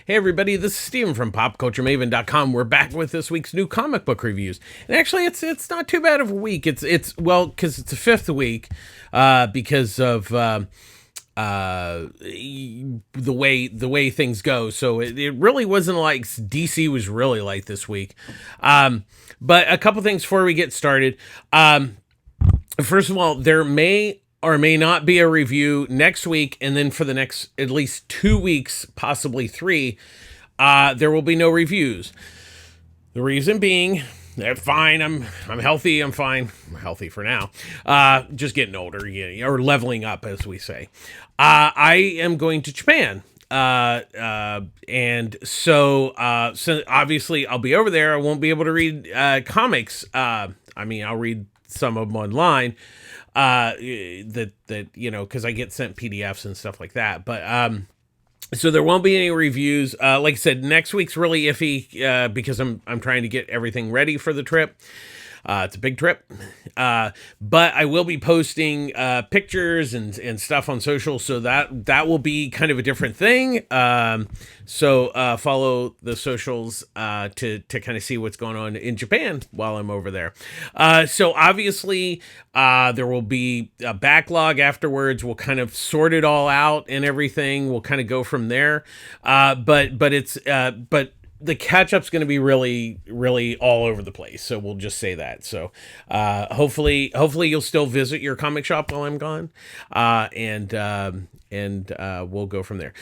Hey everybody, this is Steven from PopCultureMaven.com. We're back with this week's new comic book reviews, and actually, it's not too bad of a week. It's well, because it's the fifth week, because of the way things go. So it really wasn't like DC was really light this week. But a couple things before we get started. First of all, there may or may not be a review next week, and then for the next at least 2 weeks, possibly 3, there will be no reviews. The reason being, fine, I'm healthy, I'm fine. I'm healthy for now. Just getting older, or leveling up, as we say. I am going to Japan. And so obviously I'll be over there. I won't be able to read comics. I'll read some of them online. That because I get sent PDFs and stuff like that. But so there won't be any reviews. Like I said, next week's really iffy because I'm trying to get everything ready for the trip. It's a big trip. But I will be posting pictures and stuff on social, so that will be kind of a different thing. So follow the socials to kind of see what's going on in Japan while I'm over there. So obviously there will be a backlog afterwards. We'll kind of sort it all out and everything. We'll kind of go from there. But the catch-up's going to be really, really all over the place. So we'll just say that. So hopefully you'll still visit your comic shop while I'm gone, and we'll go from there.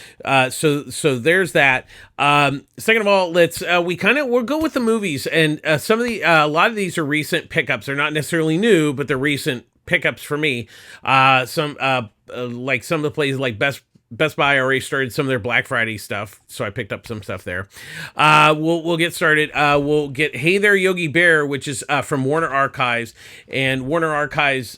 So there's that. Second of all, we'll go with the movies, and some of a lot of these are recent pickups. They're not necessarily new, but they're recent pickups for me. Some like some of the places like Best Buy already started some of their Black Friday stuff, so I picked up some stuff there. We'll get started. We'll get Hey There Yogi Bear, which is from Warner Archives, and Warner Archives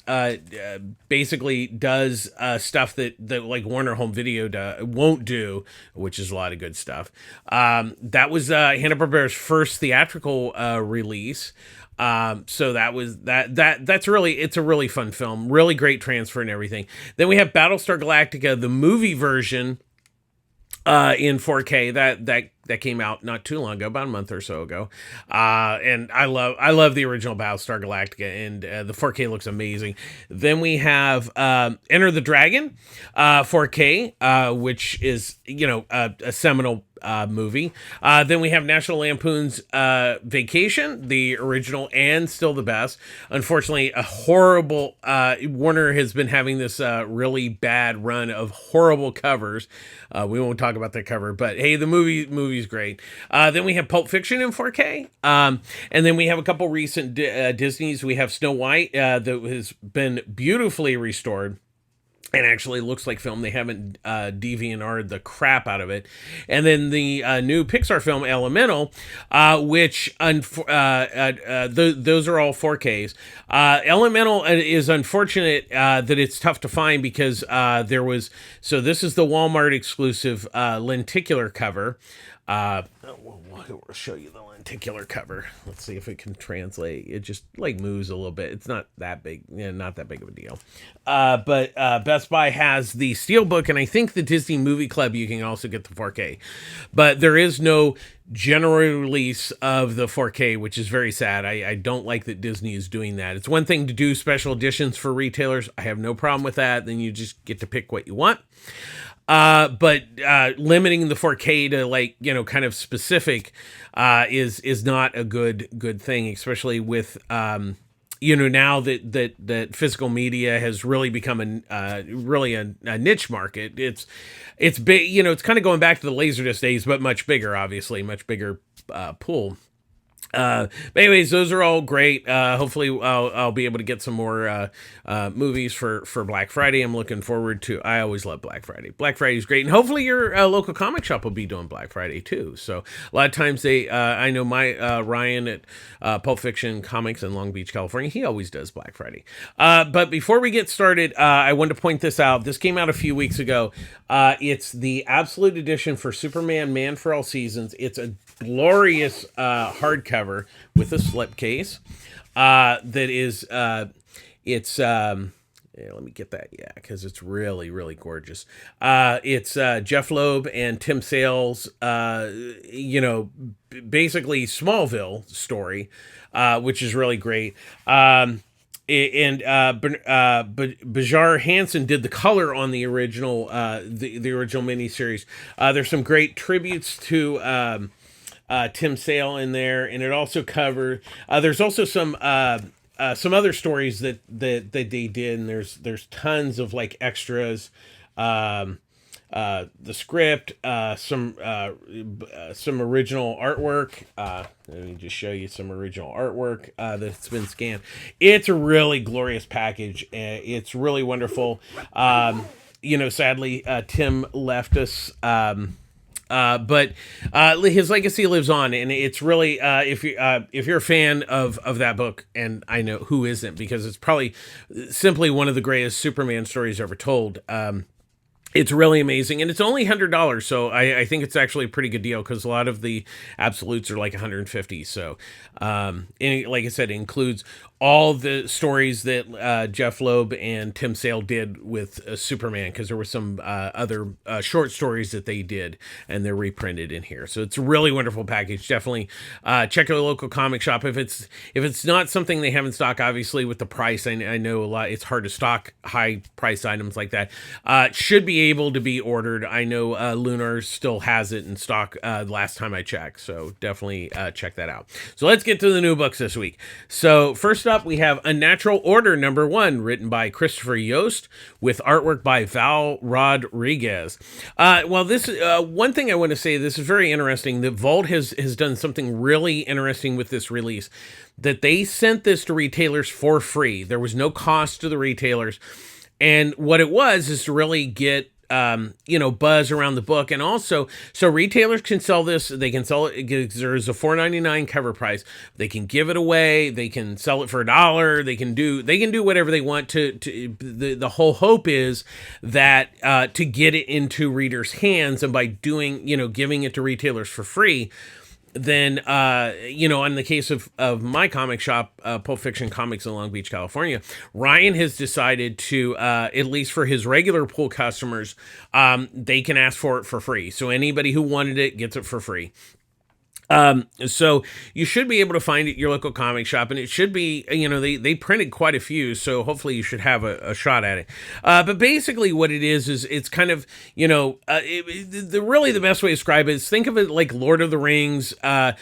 basically does stuff that like Warner Home Video won't do, which is a lot of good stuff. That was Hanna-Barbera's first theatrical release. So that's it's a really fun film, really great transfer and everything. Then we have Battlestar Galactica, the movie version, in 4K that came out not too long ago, about a month or so ago. And I love the original Battlestar Galactica, and the 4K looks amazing. Then we have Enter the Dragon, 4K, which is a seminal movie. Then we have National Lampoon's Vacation, the original and still the best. Unfortunately, a horrible Warner has been having this really bad run of horrible covers. We won't talk about that cover, but hey, the movie's great. Then we have Pulp Fiction in 4K, and then we have a couple recent Disneys. We have Snow White that has been beautifully restored and actually looks like film. They haven't DeviantAr'd the crap out of it. And then the new Pixar film Elemental, which those are all 4Ks. Elemental is unfortunate that it's tough to find because this is the Walmart exclusive lenticular cover. We'll show you the lenticular cover. Let's see if it can translate. It just like moves a little bit. It's not that big, not that big of a deal. But Best Buy has the Steelbook, and I think the Disney Movie Club you can also get the 4K. But there is no general release of the 4K, which is very sad. I don't like that Disney is doing that. It's one thing to do special editions for retailers. I have no problem with that. Then you just get to pick what you want. But limiting the 4K to kind of specific is not a good thing, especially with now that physical media has really become a niche market. It's big, it's kind of going back to the Laserdisc days, but much bigger, obviously, much bigger pool. But anyways, those are all great. Hopefully I'll be able to get some more movies for Black Friday. I'm looking forward to. I always love Black Friday. Black Friday is great, and hopefully your local comic shop will be doing Black Friday too. So a lot of times I know my Ryan at Pulp Fiction Comics in Long Beach, California. He always does Black Friday. But before we get started, I wanted to point this out. This came out a few weeks ago. It's the Absolute Edition for Superman: Man for All Seasons. It's a glorious hardcover with a slipcase that is Yeah, let me get that. Yeah, because it's really, really gorgeous. It's Jeff Loeb and Tim Sale's, basically Smallville story, which is really great. And Bajar Hansen did the color on the original, the original miniseries. There's some great tributes to Tim Sale in there, and it also covers. There's also some other stories that they did, and there's tons of like extras, the script, some original artwork. Let me just show you some original artwork that's been scanned. It's a really glorious package. It's really wonderful. Sadly, Tim left us. But his legacy lives on, and it's really if you're a fan of that book, and I know who isn't, because it's probably simply one of the greatest Superman stories ever told. It's really amazing, and it's only $100, so I think it's actually a pretty good deal, because a lot of the absolutes are like $150. So, and like I said, it includes all the stories that Jeff Loeb and Tim Sale did with Superman, because there were some other short stories that they did, and they're reprinted in here. So it's a really wonderful package. Definitely check out a local comic shop if it's not something they have in stock. Obviously, with the price, I know a lot. It's hard to stock high price items like that. Should be able to be ordered. I know Lunar still has it in stock last time I checked, so definitely check that out. So let's get to the new books this week. So first up, we have Unnatural Order #1, written by Christopher Yost with artwork by Val Rodriguez. This one thing I want to say, this is very interesting. The Vault has done something really interesting with this release, that they sent this to retailers for free. There was no cost to the retailers, and what it was is to really get buzz around the book. And also, so retailers can sell this. They can sell it. There's a $4.99 cover price. They can give it away. They can sell it for $1. They can do whatever they want to the whole hope is that to get it into readers' hands, and by doing, giving it to retailers for free, then, in the case of my comic shop, Pulp Fiction Comics in Long Beach, California, Ryan has decided to, at least for his regular pool customers, they can ask for it for free. So anybody who wanted it gets it for free. So you should be able to find it at your local comic shop, and it should be, they printed quite a few, so hopefully you should have a shot at it. But basically what it is it's kind of, really the best way to describe it is, think of it like Lord of the Rings, there's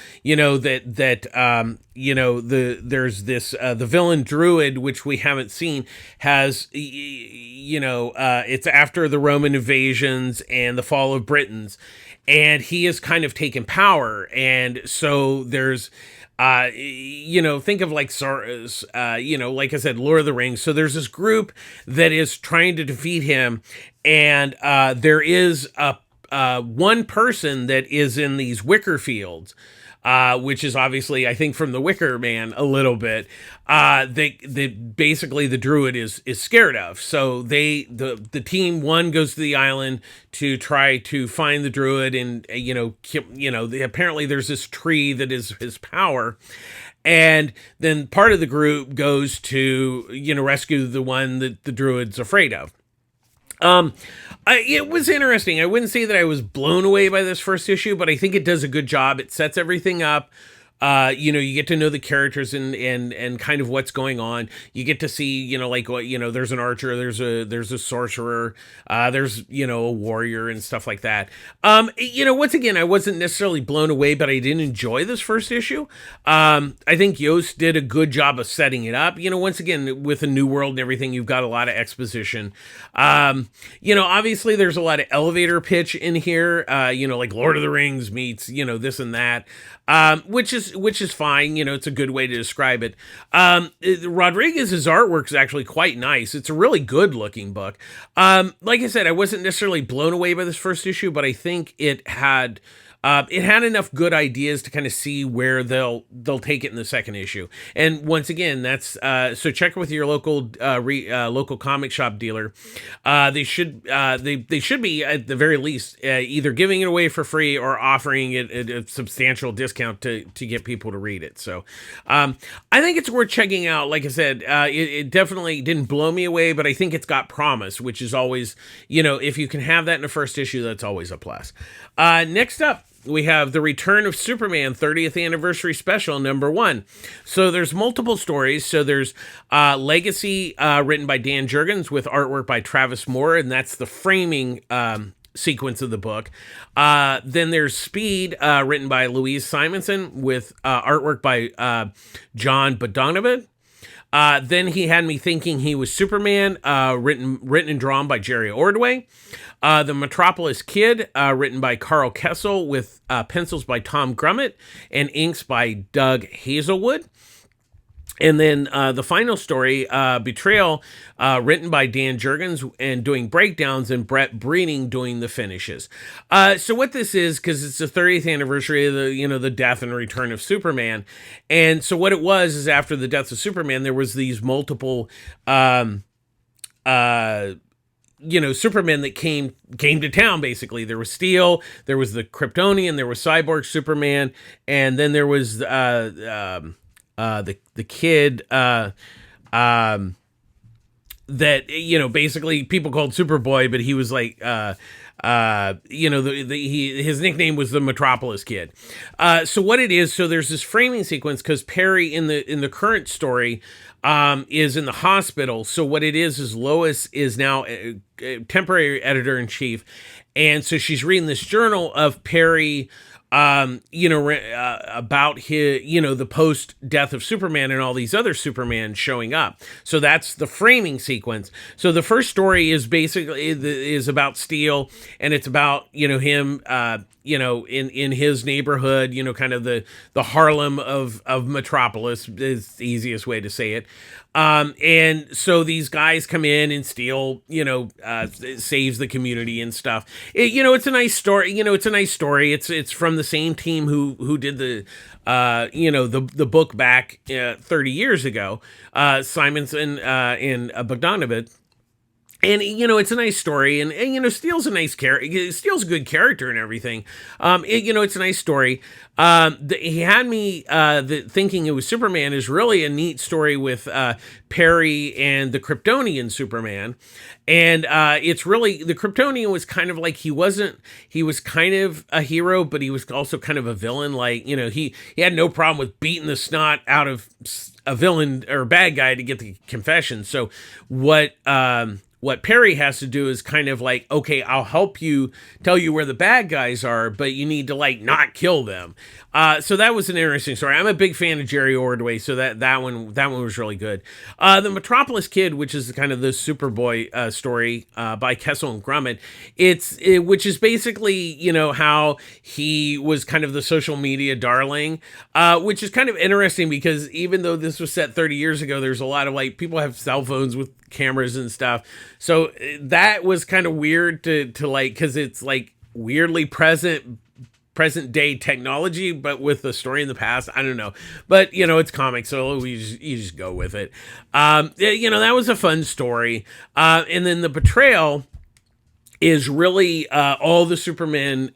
this, the villain Druid, which we haven't seen, has, it's after the Roman invasions and the fall of Britons, and he has kind of taken power. And so there's, think of like, like I said, Lord of the Rings. So there's this group that is trying to defeat him. And there is one person that is in these wicker fields, which is obviously, I think, from the Wicker Man a little bit, that basically the Druid is scared of. So the team one goes to the island to try to find the Druid, and apparently there's this tree that is his power. And then part of the group goes to, rescue the one that the Druid's afraid of. It was interesting. I wouldn't say that I was blown away by this first issue, but I think it does a good job. It sets everything up. You get to know the characters and kind of what's going on. You get to see, there's an archer, there's a sorcerer, there's, a warrior and stuff like that. Once again, I wasn't necessarily blown away, but I didn't enjoy this first issue. I think Yost did a good job of setting it up. Once again, with a new world and everything, you've got a lot of exposition. Obviously there's a lot of elevator pitch in here, like Lord of the Rings meets, this and that. Which is fine. It's a good way to describe it. Rodriguez's artwork is actually quite nice. It's a really good looking book. Like I said, I wasn't necessarily blown away by this first issue, but I think it had it had enough good ideas to kind of see where they'll take it in the second issue. And once again, that's so check with your local local comic shop dealer. They should be at the very least either giving it away for free or offering it at a substantial discount to get people to read it. So I think it's worth checking out. Like I said, it definitely didn't blow me away, but I think it's got promise, which is always, if you can have that in the first issue, that's always a plus. Next up, we have The Return of Superman 30th Anniversary Special #1. So there's multiple stories. So there's Legacy, written by Dan Jurgens with artwork by Travis Moore, and that's the framing sequence of the book. Then there's Speed, written by Louise Simonson with artwork by John Bogdanovich. Then he had me thinking he was Superman, written and drawn by Jerry Ordway. The Metropolis Kid, written by Carl Kessel with pencils by Tom Grummett and inks by Doug Hazelwood. And then the final story, Betrayal, written by Dan Jurgens and doing breakdowns, and Brett Breeding doing the finishes. So what this is, because it's the 30th anniversary of the death and return of Superman, and so what it was is after the death of Superman, there was these multiple Superman that came to town, basically. There was Steel, there was the Kryptonian, there was Cyborg Superman, and then there was the kid that basically people called Superboy, but he was like his nickname was the Metropolis Kid. So what it is, so there's this framing sequence because Perry in the current story is in the hospital. So what it is Lois is now a temporary editor-in-chief, and so she's reading this journal of Perry, about his, the post-death of Superman and all these other Superman showing up. So that's the framing sequence. So the first story is basically is about Steel, and it's about, him, in his neighborhood, kind of the Harlem of Metropolis is the easiest way to say it. And so these guys come in and Steel, saves the community and stuff. It's a nice story. It's from the same team who did the book back 30 years ago, Simonson and Bogdanovich. And, it's a nice story, and Steele's a nice character. Steele's a good character and everything. It's a nice story. He had me thinking it was Superman is really a neat story with Perry and the Kryptonian Superman. And it's really, the Kryptonian was kind of like, he was kind of a hero, but he was also kind of a villain. Like, he had no problem with beating the snot out of a villain or a bad guy to get the confession. So what Perry has to do is kind of like, okay, I'll help you tell you where the bad guys are, but you need to not kill them. So that was an interesting story. I'm a big fan of Jerry Ordway, so that one was really good. The Metropolis Kid, which is kind of the Superboy story by Kessel and Grummett, which is basically how he was kind of the social media darling, which is kind of interesting because even though this was set 30 years ago, there's a lot of people have cell phones with cameras and stuff. So that was kind of weird to because it's weirdly present day technology, but with the story in the past. I don't know, but it's comics, so you just go with it. That was a fun story. And then the Betrayal is really all the Supermen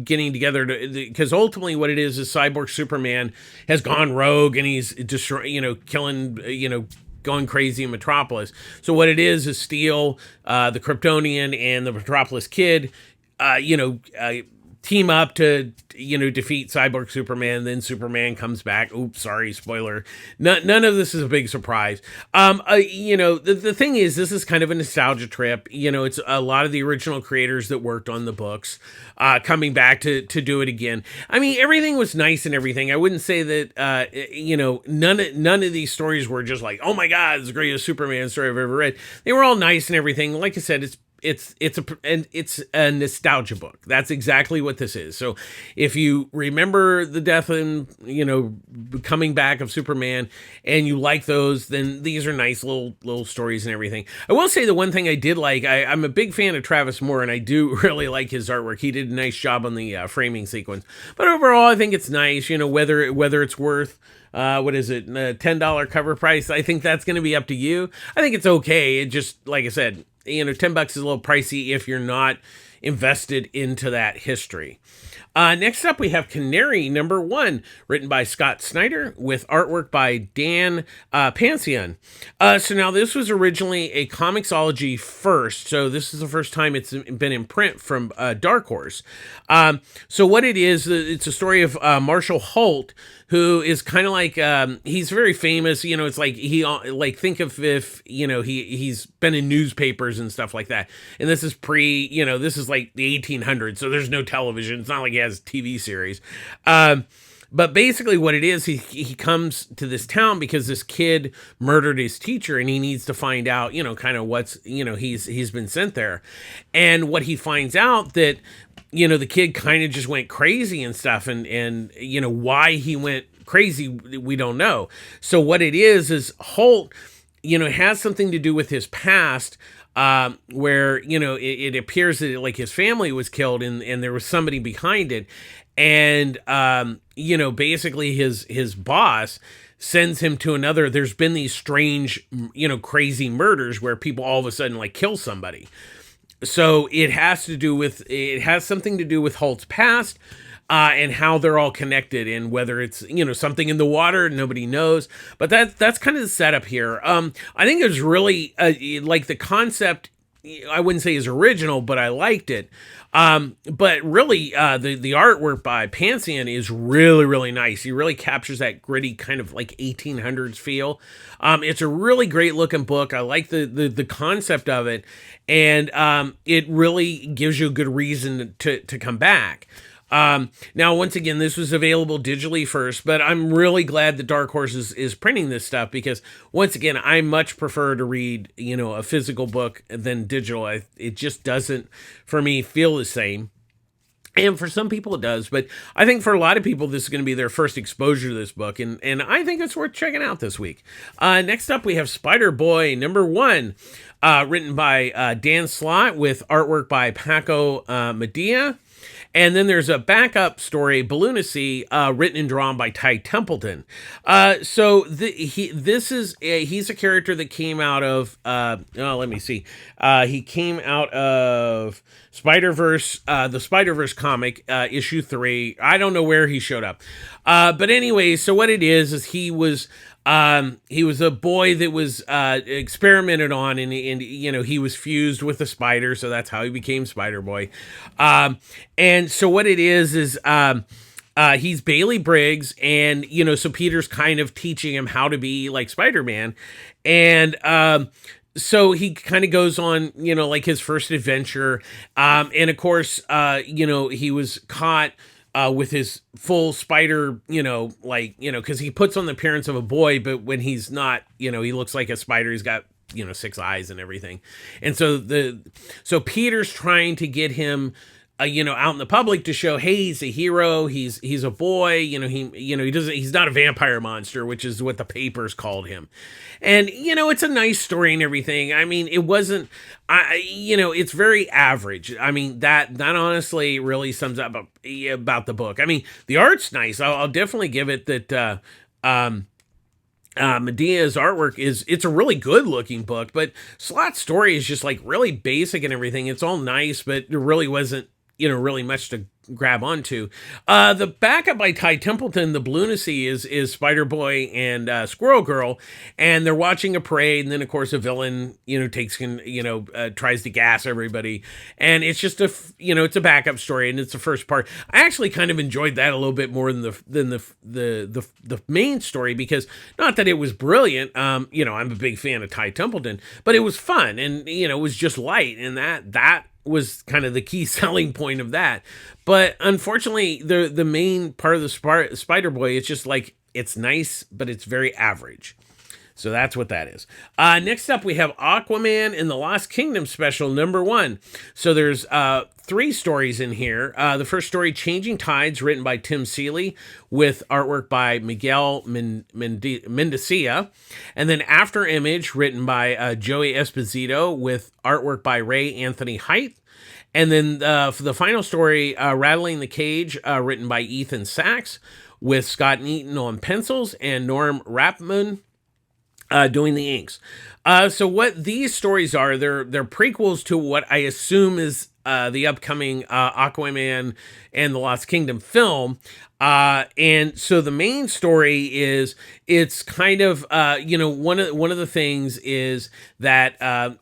getting together because ultimately what it is Cyborg Superman has gone rogue and he's killing, going crazy in Metropolis. So what it is Steel, the Kryptonian, and the Metropolis Kid, team up to defeat Cyborg Superman. Then Superman comes back. Oops, sorry, spoiler. None of this is a big surprise. The thing is, this is kind of a nostalgia trip. It's a lot of the original creators that worked on the books coming back to do it again. I mean, everything was nice and everything. I wouldn't say that none of these stories were just like, oh my god, it's the greatest Superman story I've ever read. They were all nice and everything. Like I said, it's it's a nostalgia book. That's exactly what this is. So if you remember the death and coming back of Superman and you like those, then these are nice little stories and everything. I will say the one thing I did like, I'm a big fan of Travis Moore, and I do really like his artwork. He did a nice job on the framing sequence, but overall I think it's nice. Whether it's worth what is it, $10 cover price, I think that's going to be up to you. I think it's okay. It just, like I said, $10 is a little pricey if you're not invested into that history. Next up, we have Canary #1, written by Scott Snyder with artwork by Dan Pansion. So now this was originally a Comixology first, so this is the first time it's been in print from Dark Horse. So what it is, it's a story of Marshall Holt, who is kind of like, he's very famous, it's like think of if, he's been in newspapers and stuff like that. And this is this is like the 1800s, so there's no television. It's not like he has a TV series. But basically what it is, he comes to this town because this kid murdered his teacher, and he needs to find out, kind of what's, he's been sent there. And what he finds out that, the kid kind of just went crazy and stuff, and why he went crazy, we don't know. So what it is Holt, has something to do with his past, where, it appears that like his family was killed and there was somebody behind it. And, basically his boss sends him to another. There's been these strange, crazy murders where people all of a sudden like kill somebody. So it has something to do with Holt's past, and how they're all connected, and whether it's, something in the water, nobody knows. But that's kind of the setup here. I think it's really, like the concept, I wouldn't say is original, but I liked it. But really, the artwork by Pansion is really, really nice. He really captures that gritty kind of like 1800s feel. It's a really great looking book. I like the concept of it, and it really gives you a good reason to come back. Now, once again, this was available digitally first, but I'm really glad that Dark Horse is printing this stuff, because once again, I much prefer to read, a physical book than digital. It just doesn't, for me, feel the same. And for some people it does, but I think for a lot of people, this is going to be their first exposure to this book, and I think it's worth checking out this week. Next up, we have Spider-Boy #1, written by Dan Slott with artwork by Paco Medea. And then there's a backup story, Balloonacy, written and drawn by Ty Templeton. So he's a character that came out of, let me see. He came out of Spider-Verse, the Spider-Verse comic, issue 3. I don't know where he showed up. But anyway, so what it is he was a boy that was experimented on, and he was fused with a spider, so that's how he became Spider-Boy. And so what it is he's Bailey Briggs, and so Peter's kind of teaching him how to be like Spider-Man, and so he kind of goes on, like his first adventure, and of course, he was caught with his full spider, because he puts on the appearance of a boy, but when he's not, he looks like a spider. He's got, 6 eyes and everything. And so Peter's trying to get him, out in the public to show, hey, he's a hero. He's a boy. He's not a vampire monster, which is what the papers called him. And, it's a nice story and everything. I mean, it wasn't, it's very average. I mean, that honestly really sums up about the book. I mean, the art's nice. I'll definitely give it that, Medea's artwork it's a really good looking book, but Slott's story is just like really basic and everything. It's all nice, but there really wasn't, really much to grab onto. The backup by Ty Templeton, the Balloonacy, is Spider-Boy and Squirrel Girl, and they're watching a parade, and then of course a villain, tries to gas everybody, and it's just it's a backup story, and it's the first part. I actually kind of enjoyed that a little bit more than the main story, because not that it was brilliant. I'm a big fan of Ty Templeton, but it was fun, and it was just light, and that was kind of the key selling point of that. But unfortunately, the main part of the Spider-Boy, it's just like, it's nice, but it's very average. So that's what that is. Next up, we have Aquaman in the Lost Kingdom Special #1. So there's 3 stories in here. The first story, Changing Tides, written by Tim Seeley, with artwork by Miguel Mendocilla. And then After Image, written by Joey Esposito, with artwork by Ray Anthony Height. And then for the final story, Rattling the Cage, written by Ethan Sachs, with Scott Neaton on pencils and Norm Rapmund doing the inks. So what these stories are, they're prequels to what I assume is the upcoming Aquaman and the Lost Kingdom film. And so the main story is, it's kind of, one of the things is that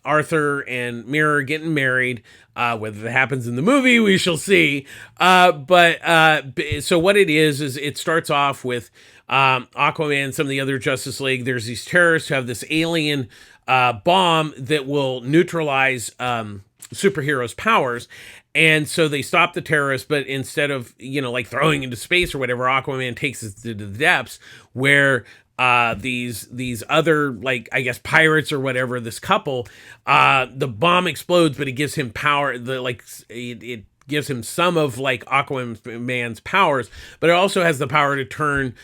Arthur and Mira are getting married. Whether that happens in the movie, we shall see. So what it is it starts off with Aquaman, some of the other Justice League. There's these terrorists who have this alien bomb that will neutralize superheroes' powers. And so they stop the terrorists, but instead of, like throwing into space or whatever, Aquaman takes it to the depths where these other, like, I guess pirates or whatever, this couple, the bomb explodes, but it gives him power. It gives him some of like Aquaman's powers, but it also has the power to turn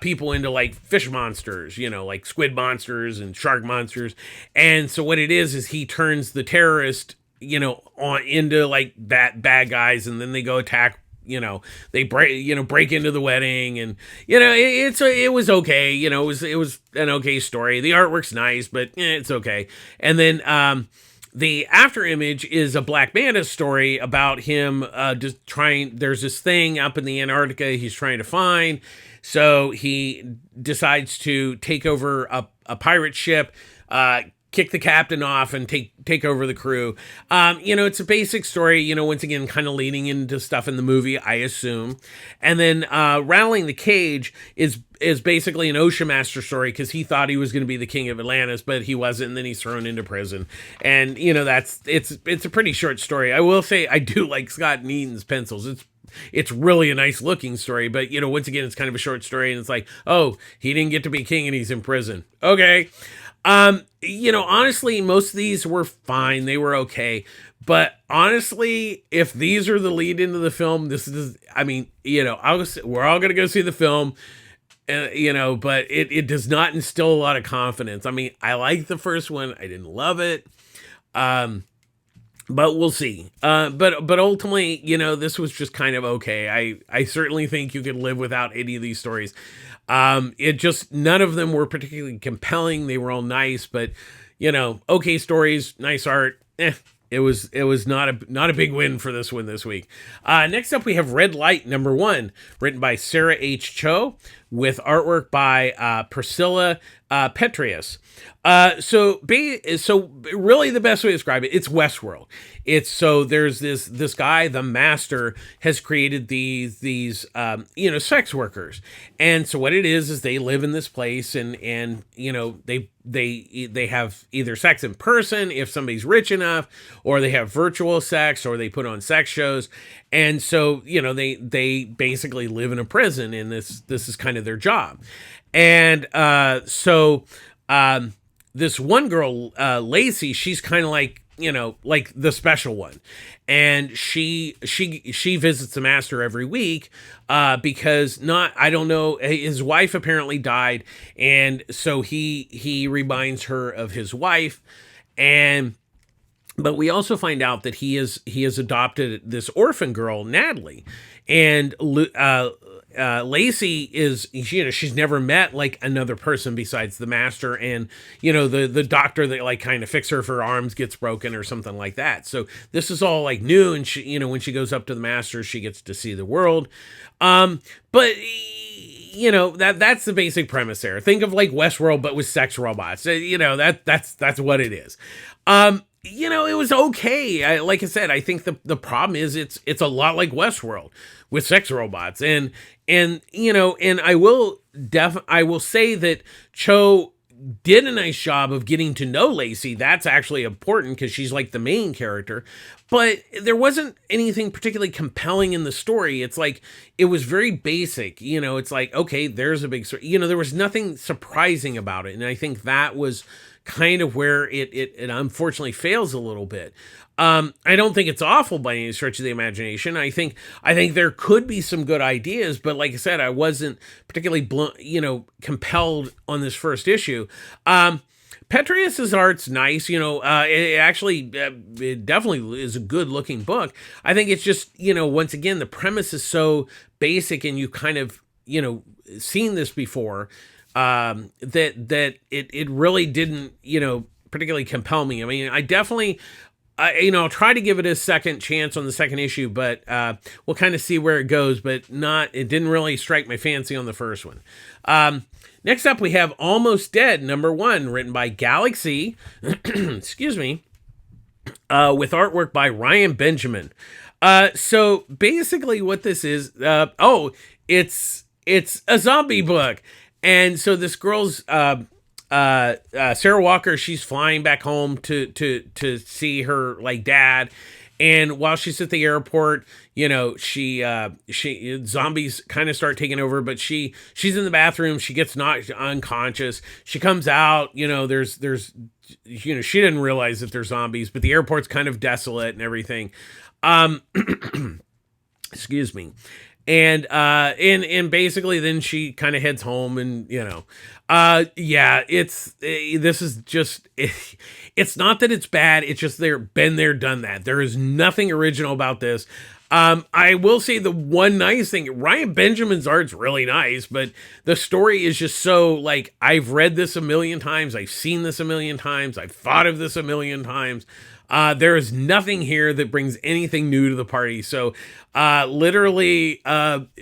people into like fish monsters, like squid monsters and shark monsters. And so what it is he turns the terrorist, on into like bad guys, and then they go attack. They break into the wedding, and it was okay. It was an okay story. The artwork's nice, but it's okay. And then the After Image is a Black Manta story about him just trying. There's this thing up in the Antarctica he's trying to find, so he decides to take over a pirate ship. Kick the captain off and take over the crew. It's a basic story, once again, kind of leading into stuff in the movie, I assume. And then Rattling the Cage is basically an Ocean Master story, because he thought he was going to be the king of Atlantis, but he wasn't, and then he's thrown into prison. And, it's a pretty short story. I will say I do like Scott Neaton's pencils. It's really a nice looking story, but, once again, it's kind of a short story, and it's like, oh, he didn't get to be king and he's in prison. Okay. Honestly, most of these were fine. They were okay. But honestly, if these are the lead into the film, we're all going to go see the film, but it does not instill a lot of confidence. I mean, I liked the first one. I didn't love it. But we'll see. But ultimately, this was just kind of okay. I certainly think you could live without any of these stories. None of them were particularly compelling. They were all nice, but okay stories, nice art. It was not a big win for this one this week. Next up, we have Red Light #1, written by Sarah H. Cho, with artwork by Priscilla Petraeus. So really the best way to describe it, it's Westworld. There's this guy, the Master, has created these sex workers. And so what it is they live in this place, and they have either sex in person if somebody's rich enough, or they have virtual sex, or they put on sex shows. And so, they basically live in a prison, and this is kind of their job. And this one girl, Lacey, she's kind of like, like the special one. And she visits the Master every week, because I don't know, his wife apparently died. And so he reminds her of his wife. But we also find out that he has adopted this orphan girl, Natalie. And Lacey is, she's never met like another person besides the Master, and the doctor that like kind of fix her if her arms gets broken or something like that. So this is all like new, and she, when she goes up to the Master, she gets to see the world. But that's the basic premise there. Think of like Westworld, but with sex robots. That's what it is. It was okay. Like I said, I think the problem is it's a lot like Westworld with sex robots, and I will say that Cho did a nice job of getting to know Lacey. That's actually important because she's like the main character. but there wasn't anything particularly compelling in the story. It's like it was very basic, it's like, okay, there's a big story. There was nothing surprising about it, and I think that was kind of where it unfortunately fails a little bit. I don't think it's awful by any stretch of the imagination. I think there could be some good ideas, but like I said, I wasn't particularly compelled on this first issue. Petraeus's art's nice, it actually, it definitely is a good looking book. I think it's just, once again, the premise is so basic and you kind of, seen this before, that it really didn't, particularly compel me. I mean, I definitely, I'll try to give it a second chance on the second issue, but we'll kind of see where it goes, but it didn't really strike my fancy on the first one. Next up, we have Almost Dead, #1, written by Galaxy, excuse me, with artwork by Ryan Benjamin. So basically what this is, it's a zombie book. And so this girl's, Sarah Walker, she's flying back home to see her dad. And while she's at the airport, she zombies kind of start taking over, but she's in the bathroom. She gets knocked unconscious. She comes out, there's she didn't realize that there's zombies, but the airport's kind of desolate and everything. Excuse me. And basically then she kind of heads home and, this is just, it's not that it's bad. It's just been there, done that. There is nothing original about this. I will say the one nice thing, Ryan Benjamin's art's really nice, but the story is just so I've read this a million times. I've seen this a million times. I've thought of this a million times. There is nothing here that brings anything new to the party. So, literally,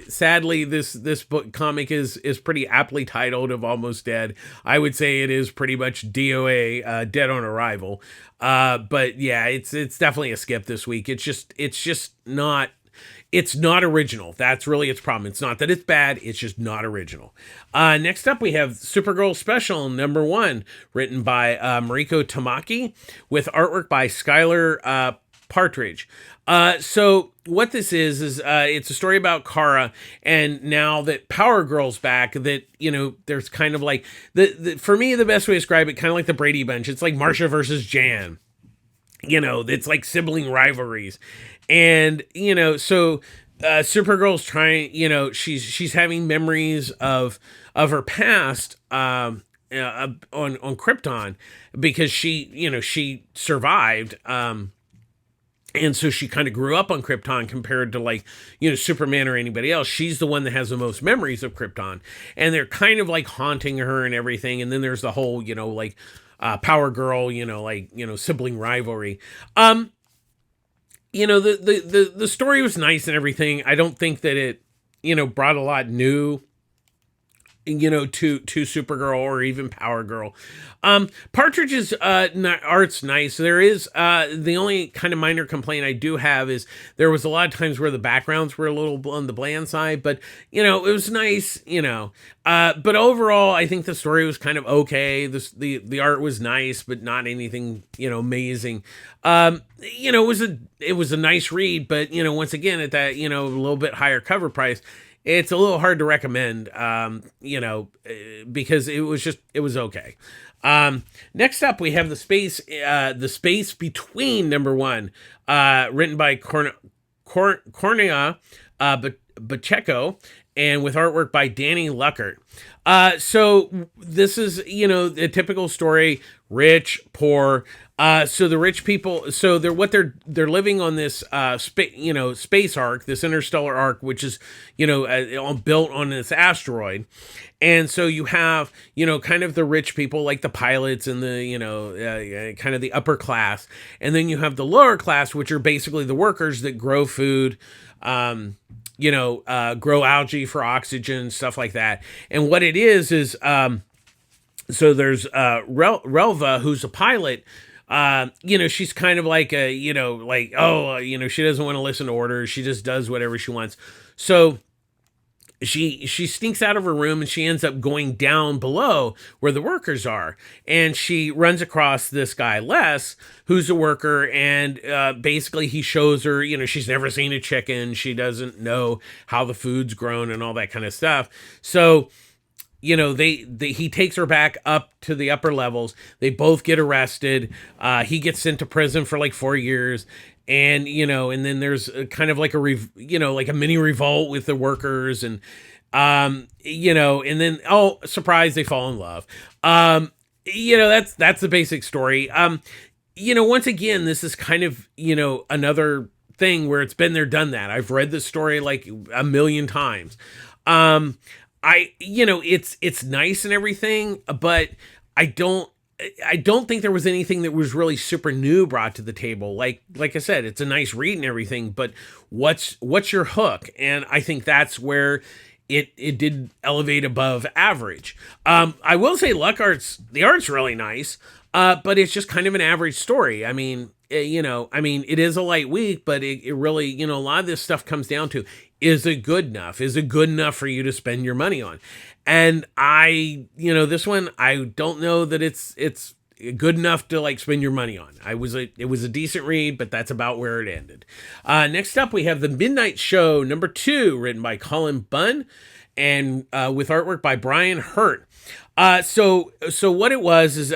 sadly, this book comic is pretty aptly titled of Almost Dead. I would say it is pretty much DOA, Dead on Arrival. But yeah, it's definitely a skip this week. It's just not. It's not original. That's really its problem. It's not that it's bad. It's just not original. Next up, we have Supergirl Special, #1, written by Mariko Tamaki, with artwork by Skylar Partridge. So what this is it's a story about Kara, and now that Power Girl's back, that, there's kind of for me, the best way to describe it, kind of like the Brady Bunch. It's like Marsha versus Jan. It's like sibling rivalries. And, so Supergirl's trying, she's having memories of her past on Krypton, because she survived. And so she kind of grew up on Krypton compared to Superman or anybody else. She's the one that has the most memories of Krypton, and they're kind of haunting her and everything. And then there's the whole, Power Girl, sibling rivalry. The story was nice and everything. I don't think that it, brought a lot new, to Supergirl or even Power Girl. Partridge's art's nice. There is the only kind of minor complaint I do have is there was a lot of times where the backgrounds were a little on the bland side, but it was nice. But overall, I think the story was kind of okay. The art was nice, but not anything amazing. It was a nice read, but once again at that a little bit higher cover price, it's a little hard to recommend, because it was okay. Next up, we have the space between #1, written by Cornea Pacheco, and with artwork by Danny Luckert. So this is, a typical story, rich, poor. So the rich people, so they're living on this, space arc, this interstellar arc, which is, built on this asteroid. And so you have, kind of the rich people, like the pilots and the, kind of the upper class. And then you have the lower class, which are basically the workers that grow food, grow algae for oxygen, stuff like that. And what it is, so there's Relva, who's a pilot. She's kind of like she doesn't want to listen to orders. She just does whatever she wants. So she sneaks out of her room and she ends up going down below where the workers are, and she runs across this guy Les, who's a worker, and basically he shows her, she's never seen a chicken, she doesn't know how the food's grown and all that kind of stuff. So he takes her back up to the upper levels. They both get arrested. He gets sent to prison for like 4 years. And, and then there's kind of like like a mini revolt with the workers, and, and then, oh, surprise, they fall in love. That's the basic story. Once again, this is kind of, another thing where it's been there, done that. I've read this story like a million times. It's nice and everything, but I don't think there was anything that was really super new brought to the table. Like I said, it's a nice read and everything, but what's your hook? And I think that's where it did elevate above average. I will say the art's really nice, but it's just kind of an average story. I mean, it is a light week, but it really, a lot of this stuff comes down to, is it good enough? Is it good enough for you to spend your money on? And this one, I don't know that it's good enough to like spend your money on. It was a decent read, but that's about where it ended. Next up, we have The Midnight Show #2, written by Colin Bunn, and with artwork by Brian Hurt. So what it was is,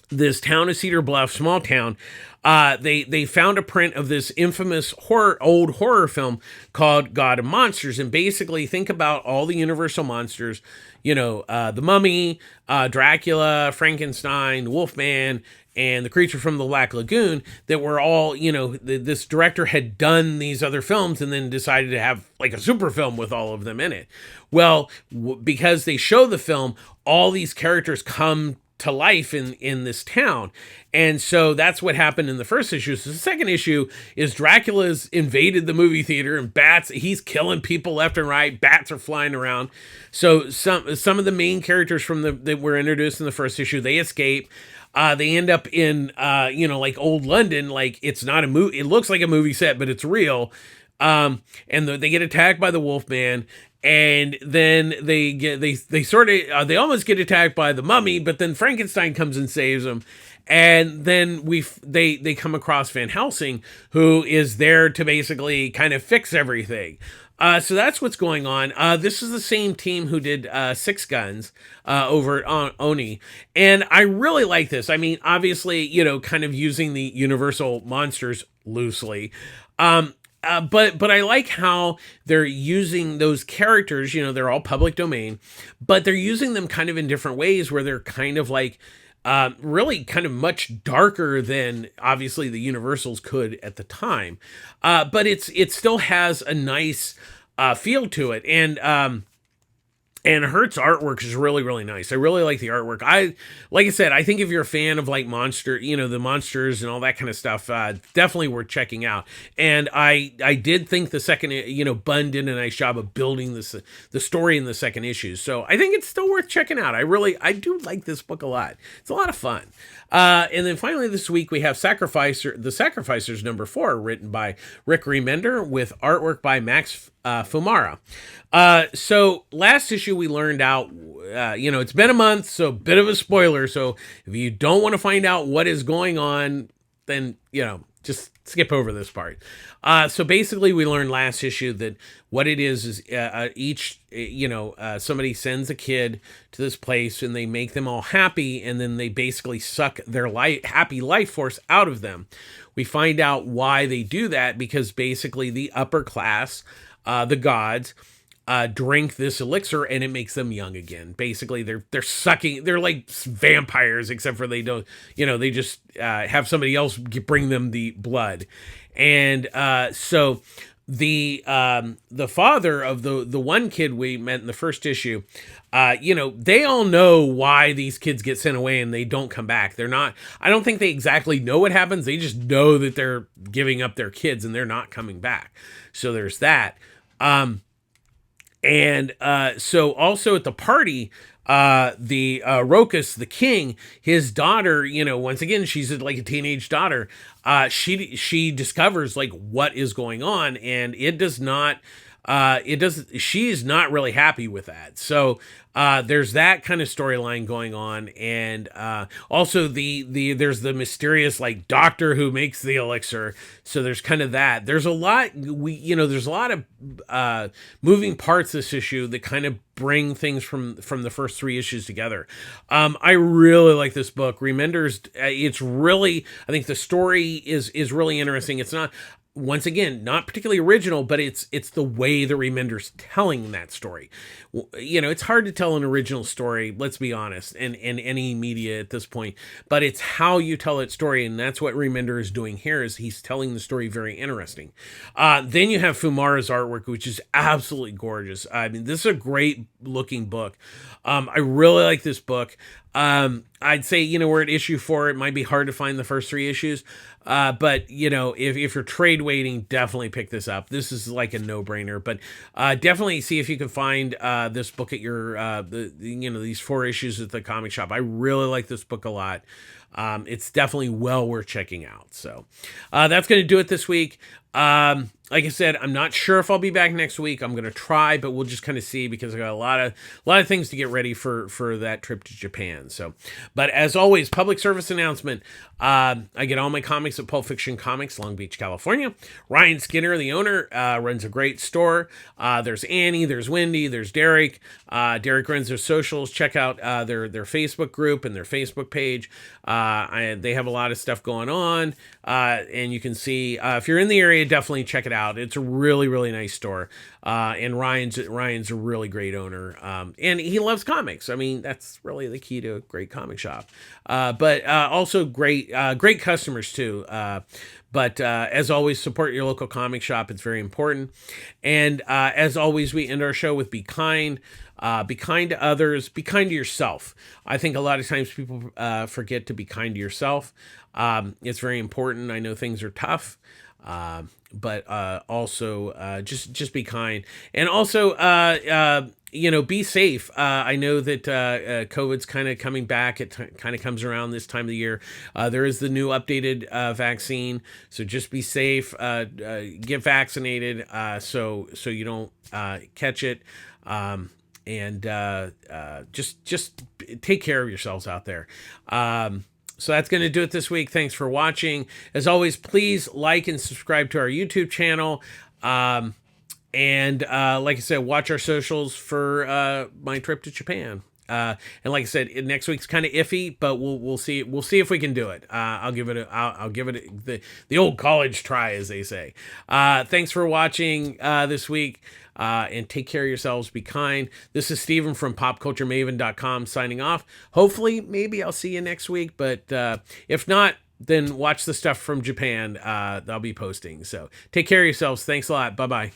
this town of Cedar Bluff, small town, they found a print of this infamous old horror film called God of Monsters. And basically, think about all the Universal monsters, the Mummy, Dracula, Frankenstein, the Wolfman, and the Creature from the Black Lagoon, that were all, this director had done these other films and then decided to have like a super film with all of them in it. Well, because they show the film, all these characters come to life in this town. And so that's what happened in the first issue. So the second issue is Dracula's invaded the movie theater, and he's killing people left and right. Bats are flying around. So some of the main characters that were introduced in the first issue, they escape. They end up in, like old London. Like, it's not a movie. It looks like a movie set, but it's real. And they get attacked by the Wolfman. And then they almost get attacked by the Mummy, but then Frankenstein comes and saves them. And then they come across Van Helsing, who is there to basically kind of fix everything. So that's what's going on. This is the same team who did Six Guns over at Oni. And I really like this. I mean, obviously, kind of using the Universal monsters loosely. But I like how they're using those characters, they're all public domain, but they're using them kind of in different ways, where they're kind of like really kind of much darker than obviously the Universals could at the time. But it still has a nice feel to it. And Hurt's artwork is really, really nice. I really like the artwork. Like I said, I think if you're a fan of like the monsters and all that kind of stuff, definitely worth checking out. And I did think the second, Bunn did a nice job of building the story in the second issue. So I think it's still worth checking out. I do like this book a lot. It's a lot of fun. And then finally this week we have The Sacrificers #4, written by Rick Remender with artwork by Max Fumara. So last issue we learned out, it's been a month, so a bit of a spoiler. So if you don't want to find out what is going on, then, just skip over this part. So basically we learned last issue that what it is somebody sends a kid to this place and they make them all happy, and then they basically suck their happy life force out of them. We find out why they do that, because basically the upper class, the gods, drink this elixir and it makes them young again. Basically, they're sucking. They're like vampires, except for they don't. They just have somebody else bring them the blood, and so the father of the one kid we met in the first issue, they all know why these kids get sent away and they don't come back. They're not. I don't think they exactly know what happens. They just know that they're giving up their kids and they're not coming back. So there's that. And so also at the party, the Rokus, the king, his daughter, once again, she's like a teenage daughter. She discovers like what is going on, and it does not she's not really happy with that. So there's that kind of storyline going on, and also there's the mysterious like doctor who makes the elixir. So there's kind of that. There's a lot there's a lot of moving parts this issue that kind of bring things from the first three issues together. I really like this book. Remenders, it's really, I think the story is really interesting. It's not, once again, not particularly original, but it's the way the Remender's telling that story. It's hard to tell an original story, let's be honest, in any media at this point, but it's how you tell that story, and that's what Remender is doing here, is he's telling the story very interesting. Then you have Fumara's artwork, which is absolutely gorgeous. I mean, this is a great looking book. I really like this book. I'd say, we're at issue 4. It might be hard to find the first 3 issues. But if you're trade waiting, definitely pick this up. This is like a no-brainer, but definitely see if you can find this book at your these 4 issues at the comic shop. I really like this book a lot. It's definitely well worth checking out. So that's going to do it this week. Like I said, I'm not sure if I'll be back next week. I'm going to try, but we'll just kind of see, because I got a lot of things to get ready for that trip to Japan. So, but as always, public service announcement. I get all my comics at Pulp Fiction Comics, Long Beach, California. Ryan Skinner, the owner, runs a great store. There's Annie, there's Wendy, there's Derek. Derek runs their socials. Check out their Facebook group and their Facebook page. They have a lot of stuff going on, and you can see, if you're in the area, definitely check it out. It's a really, really nice store. And Ryan's a really great owner. And he loves comics. I mean, that's really the key to a great comic shop. But also great customers too. But as always, support your local comic shop. It's very important. And as always, we end our show with be kind. Be kind to others. Be kind to yourself. I think a lot of times people forget to be kind to yourself. It's very important. I know things are tough. But also just be kind, and also be safe. I know that COVID's kind of coming back. It kind of comes around this time of the year. There is the new updated vaccine, so just be safe. Get vaccinated so you don't catch it. And just take care of yourselves out there. So that's going to do it this week. Thanks for watching. As always, please like and subscribe to our YouTube channel. And like I said, watch our socials for my trip to Japan. And like I said, next week's kind of iffy, but we'll see. We'll see if we can do it. I'll give it the old college try, as they say. Thanks for watching this week. And take care of yourselves. Be kind. This is Steven from PopCultureMaven.com signing off. Hopefully, maybe I'll see you next week. But if not, then watch the stuff from Japan that I'll be posting. So take care of yourselves. Thanks a lot. Bye-bye.